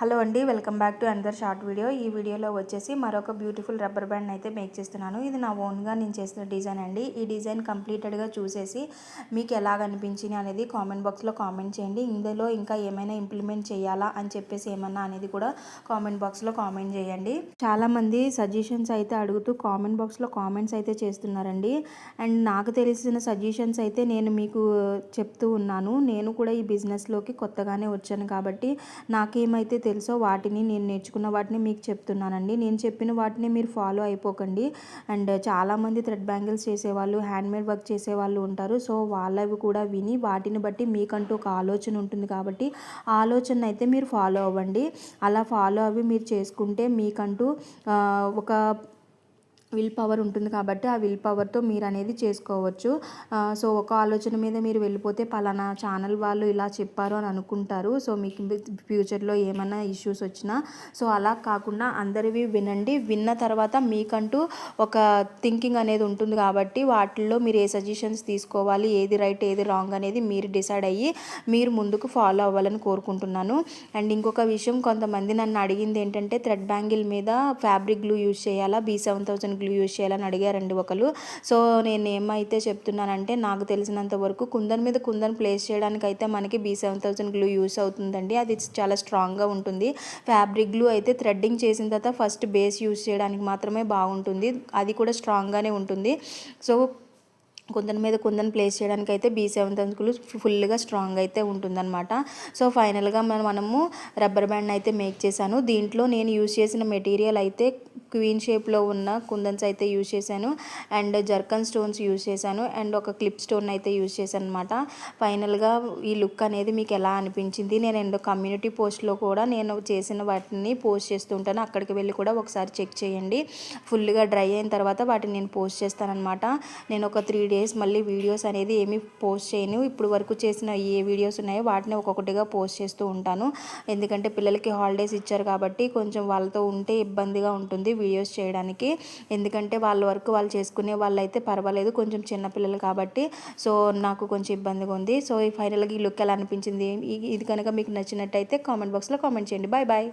Hello అండి, welcome back to another short video. ఈ వీడియోలో వచ్చేసి మరొక బ్యూటిఫుల్ రబ్బర్ బ్యాండ్ అయితే మేక్ చేస్తున్నాను. ఇది నా ఓన్గా నేను చేసిన డిజైన్ అండి. ఈ డిజైన్ కంప్లీటెడ్గా చూసేసి మీకు ఎలాగ అనిపించింది అనేది కామెంట్ బాక్స్లో కామెంట్ చేయండి. ఇందులో ఇంకా ఏమైనా ఇంప్లిమెంట్ చేయాలా అని చెప్పేసి ఏమన్నా అనేది కూడా కామెంట్ బాక్స్లో కామెంట్ చేయండి. చాలామంది సజెషన్స్ అయితే అడుగుతూ కామెంట్ బాక్స్లో కామెంట్స్ అయితే చేస్తున్నారండి. అండ్ నాకు తెలిసిన సజెషన్స్ అయితే నేను మీకు చెప్తూ ఉన్నాను. నేను కూడా ఈ బిజినెస్లోకి కొత్తగానే వచ్చాను కాబట్టి నాకేమైతే తెలుసో వాటిని నేను నేర్చుకున్న వాటిని మీకు చెప్తున్నానండి. నేను చెప్పిన వాటిని మీరు ఫాలో అయిపోకండి. అండ్ చాలామంది థ్రెడ్ బ్యాంగిల్స్ చేసేవాళ్ళు, హ్యాండ్మేడ్ వర్క్ చేసేవాళ్ళు ఉంటారు. సో వాళ్ళవి కూడా విని వాటిని బట్టి మీకంటూ ఒక ఆలోచన ఉంటుంది కాబట్టి ఆలోచన అయితే మీరు ఫాలో అవ్వండి. అలా ఫాలో అవి మీరు చేసుకుంటే మీకంటూ ఒక విల్ పవర్ ఉంటుంది కాబట్టి ఆ విల్ పవర్తో మీరు అనేది చేసుకోవచ్చు. సో ఒక ఆలోచన మీద మీరు వెళ్ళిపోతే పలానా ఛానల్ వాళ్ళు ఇలా చెప్పారు అని అనుకుంటారు. సో మీకు ఫ్యూచర్లో ఏమైనా ఇష్యూస్ వచ్చినా సో అలా కాకుండా అందరివి వినండి. విన్న తర్వాత మీకంటూ ఒక థింకింగ్ అనేది ఉంటుంది కాబట్టి వాటిల్లో మీరు ఏ సజెషన్స్ తీసుకోవాలి, ఏది రైట్ ఏది రాంగ్ అనేది మీరు డిసైడ్ అయ్యి మీరు ముందుకు ఫాలో అవ్వాలని కోరుకుంటున్నాను. అండ్ ఇంకొక విషయం, కొంతమంది నన్ను అడిగింది ఏంటంటే థ్రెడ్ బ్యాంగిల్ మీద ఫ్యాబ్రిక్ గ్లూ యూజ్ చేయాలా, B7000 గ్లూ యూజ్ చేయాలని అడిగారండి ఒకరు. సో నేను ఏమైతే చెప్తున్నానంటే నాకు తెలిసినంత వరకు కుందన్ మీద కుందన్ ప్లేస్ చేయడానికి అయితే మనకి B7000 గ్లూ యూస్ అవుతుందండి. అది చాలా స్ట్రాంగ్గా ఉంటుంది. ఫ్యాబ్రిక్ గ్లూ అయితే థ్రెడ్డింగ్ చేసిన తర్వాత ఫస్ట్ బేస్ యూజ్ చేయడానికి మాత్రమే బాగుంటుంది. అది కూడా స్ట్రాంగ్గానే ఉంటుంది. సో కుందన్ మీద కుందన్ ప్లేస్ చేయడానికి అయితే B7000 గ్లూ ఫుల్గా స్ట్రాంగ్ అయితే ఉంటుందన్నమాట. సో ఫైనల్గా మనము రబ్బర్ బ్యాండ్ అయితే మేక్ చేశాను. దీంట్లో నేను యూజ్ చేసిన మెటీరియల్ అయితే క్వీన్ షేప్లో ఉన్న కుందన్స్ అయితే యూజ్ చేశాను. అండ్ జర్కన్ స్టోన్స్ యూజ్ చేశాను. అండ్ ఒక క్లిప్ స్టోన్ అయితే యూజ్ చేశాను అనమాట. ఫైనల్గా ఈ లుక్ అనేది మీకు ఎలా అనిపించింది, నేను కమ్యూనిటీ పోస్ట్లో కూడా నేను చేసిన వాటిని పోస్ట్ చేస్తూ ఉంటాను. అక్కడికి వెళ్ళి కూడా ఒకసారి చెక్ చేయండి. ఫుల్గా డ్రై అయిన తర్వాత వాటిని నేను పోస్ట్ చేస్తానన్నమాట. నేను ఒక 3 days మళ్ళీ వీడియోస్ అనేది ఏమీ పోస్ట్ చేయను. ఇప్పుడు వరకు చేసిన ఏ వీడియోస్ ఉన్నాయో వాటిని ఒక్కొక్కటిగా పోస్ట్ చేస్తూ ఉంటాను. ఎందుకంటే పిల్లలకి హాలిడేస్ ఇచ్చారు కాబట్టి కొంచెం వాళ్ళతో ఉంటే ఇబ్బందిగా ఉంటుంది వీడియోస్ చేయడానికి. ఎందుకంటే వాళ్ళ వర్క్ వాళ్ళు చేసుకునే వాళ్ళు అయితే పర్వాలేదు, కొంచెం చిన్నపిల్లలు కాబట్టి సో నాకు కొంచెం ఇబ్బందిగా ఉంది. సో ఫైనల్గా ఈ లుక్ ఎలా అనిపించింది, ఇది కనుక మీకు నచ్చినట్టయితే కామెంట్ బాక్స్లో కామెంట్ చేయండి. Bye bye.